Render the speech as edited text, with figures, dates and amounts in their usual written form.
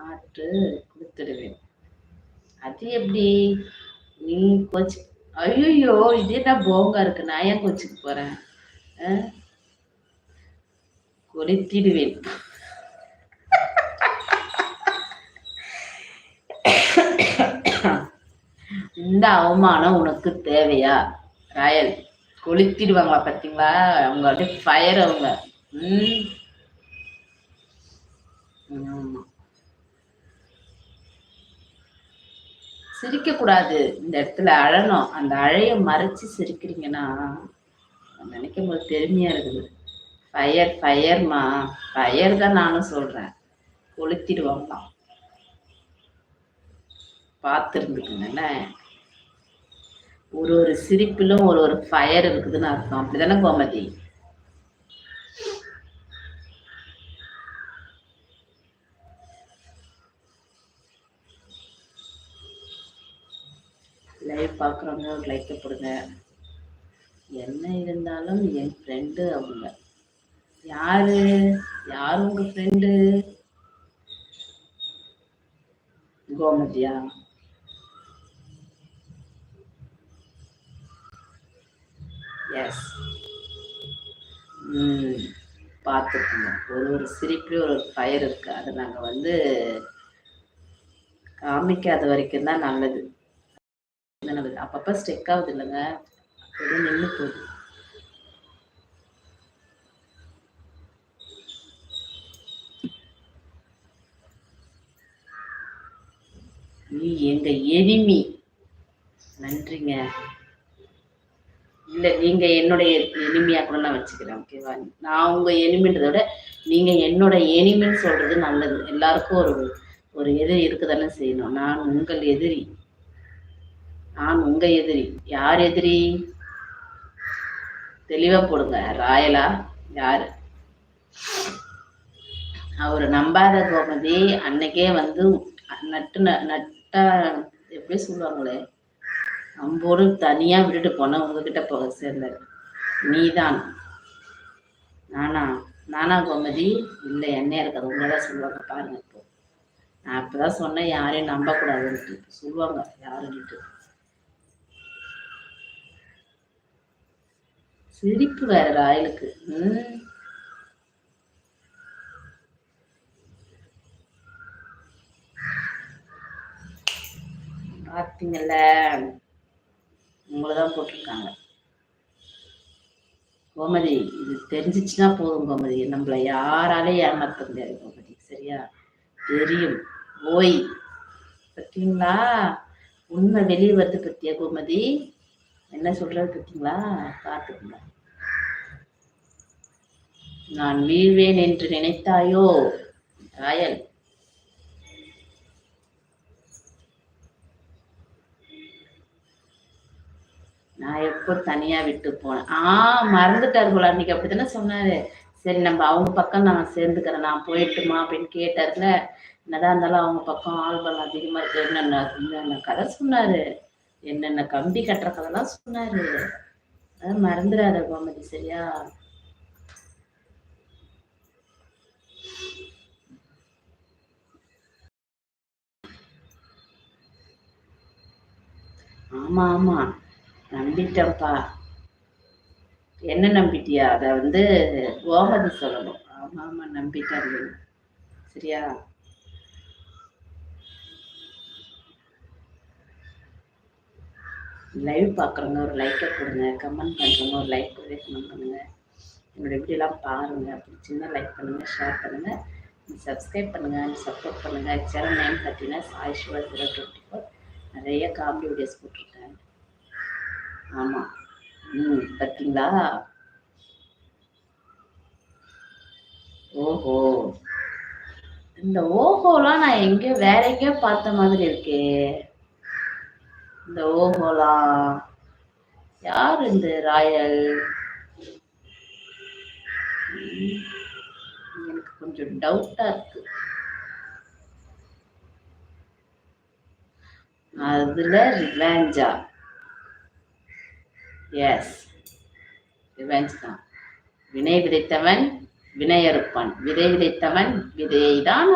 ஆட்டு கொடுத்துடுவேன். அது எப்படி நீ கோச்சு? ஐயோ, இதே தான் போங்கா இருக்கு, நான் ஏன் கோச்சுக்கு போறேன்? கொளுத்திடுவேன். இந்த அவமானம் உனக்கு தேவையா ராயல்? கொளுத்திடுவாங்களா பார்த்தீங்களா? அவங்க அப்படியே ஃபயர் அவங்க. சிரிக்க கூடாது, இந்த இடத்துல அழணும். அந்த அழைய மறைச்சு சிரிக்கிறீங்கன்னா நினைக்கும் போது பெருமையா இருக்குது. ஃபயர் ஃபயர்மா, ஃபயர் தான் நானும் சொல்றேன். கொளுத்திடுவாங்களாம், பார்த்துருந்துக்குங்க. ஒரு ஒரு சிரிப்பிலும் ஒரு ஒரு ஃபயர் இருக்குதுன்னு அர்த்தம். அப்படிதானே கோமதி? லைவ் பார்க்குறவங்க ஒரு லைக் போடுங்க. என்ன இருந்தாலும் என் ஃப்ரெண்டு அவங்க. யாரு யார் உங்க ஃப்ரெண்டு? கோமதியா? எஸ். பார்த்துக்கோங்க. ஒரு ஒரு சிரிப்புலேயும் ஒரு ஃபயர் இருக்கு. அதை நாங்கள் வந்து காமிக்காத வரைக்கும் தான் நல்லது. அப்பப்போ ஸ்டெக் ஆகுது இல்லைங்க, அப்போ நின்று போகுது. நீ எங்க எனிமி. நன்றிங்க. இல்லை, நீங்க என்னுடைய எனிமியா கூட நான் வச்சுக்கிறேன். ஓகேவா? நான் உங்க எனிமின்றத விட நீங்க என்னோட எனிமின்னு சொல்றது நல்லது. எல்லாருக்கும் ஒரு ஒரு எதிரி இருக்குதானே செய்யணும். நான் உங்கள் எதிரி. நான் உங்க எதிரி. யார் எதிரி? தெளிவா போடுங்க. ராயலா? யாரு? அவரு நம்பாத கோமதி. அன்னைக்கே வந்து நட்டா எப்படி சொல்லுவாங்களே, அம்போடு தனியா விட்டுட்டு போன உங்ககிட்ட போக சேர்ந்தாரு. நீதான். நானா கோமதி? இல்லை, என்ன இருக்காது. உங்களதான் சொல்லுவாங்க பாருங்க. இப்போ நான் அப்பதான் சொன்னேன் யாரையும் நம்ப கூடாதுன்ட்டு. சொல்லுவாங்க யாருன்னுட்டு. சிரிப்பு வேற ராயலுக்கு. பார்த்தீங்கல்ல, உங்களதான் போட்டிருக்காங்க. கோமதி, இது தெரிஞ்சிச்சுன்னா போதும் கோமதி, நம்மள யாராலையும் ஏமாற்ற முடியாது கோமதி. சரியா? தெரியும். ஓய், பார்த்தீங்களா? உண்மை வெளியே வருது பத்தியா கோமதி? என்ன சொல்றது பார்த்தீங்களா? பார்த்துக்கோங்க. நான் வீழ்வேன் என்று நினைத்தாயோ ராயல்? நான் எப்போ தனியா விட்டு போனேன்? மறந்துட்டாரு போல. அன்னைக்கு அப்படித்தானே சொன்னாரு. சரி, நம்ம அவங்க பக்கம் நான் சேர்ந்துக்கிறேன், நான் போயிட்டுமா அப்படின்னு கேட்டாருல. என்னதான் இருந்தாலும் அவங்க பக்கம் ஆள்பலம் அதிகமா இருக்கு. என்னென்ன கதை சொன்னாரு, என்னென்ன கம்பி கட்டுற கதைலாம் சொன்னாரு. அதான் மறந்துடாத கோமதி. சரியா? ஆமா ஆமா, நம்பிட்டேன்ப்பா. என்ன நம்பிட்டியா? அதை வந்து கோமதி சொல்லணும். ஆமா ஆமா, நம்பிட்டேன். சரியா? லைவ் பார்க்குறவங்க ஒரு லைக்கை கொடுங்க. கமெண்ட் பண்ணுறவங்க ஒரு லைக் கொடுங்க, கமெண்ட் பண்ணுங்க. என்னோட வீடியோலாம் பாருங்க. அப்படி சின்ன லைக் பண்ணுங்க, ஷேர் பண்ணுங்க, சப்ஸ்கிரைப் பண்ணுங்க, சப்போர்ட் பண்ணுங்க. சேனல் நேம் பார்த்தீங்கன்னா சாய் சிவா 024. நிறைய காமெடி வீடியோஸ் போட்டிருக்கேன். ஆமாம். பார்த்தீங்களா? ஓஹோ, இந்த ஓஹோலாம் நான் எங்கேயோ வேற எங்கேயோ பார்த்த மாதிரி இருக்கே. இந்த ஓஹோலாம் யார்? இந்த ராயல்? எனக்கு கொஞ்சம் டவுட்டா இருக்கு. அதுல ரிவெஞ்சா? எஸ், ரிவெஞ்ச் தான். வினை விதைத்தவன் வினை அறுப்பான். விதை விதைத்தவன் விதையை தான்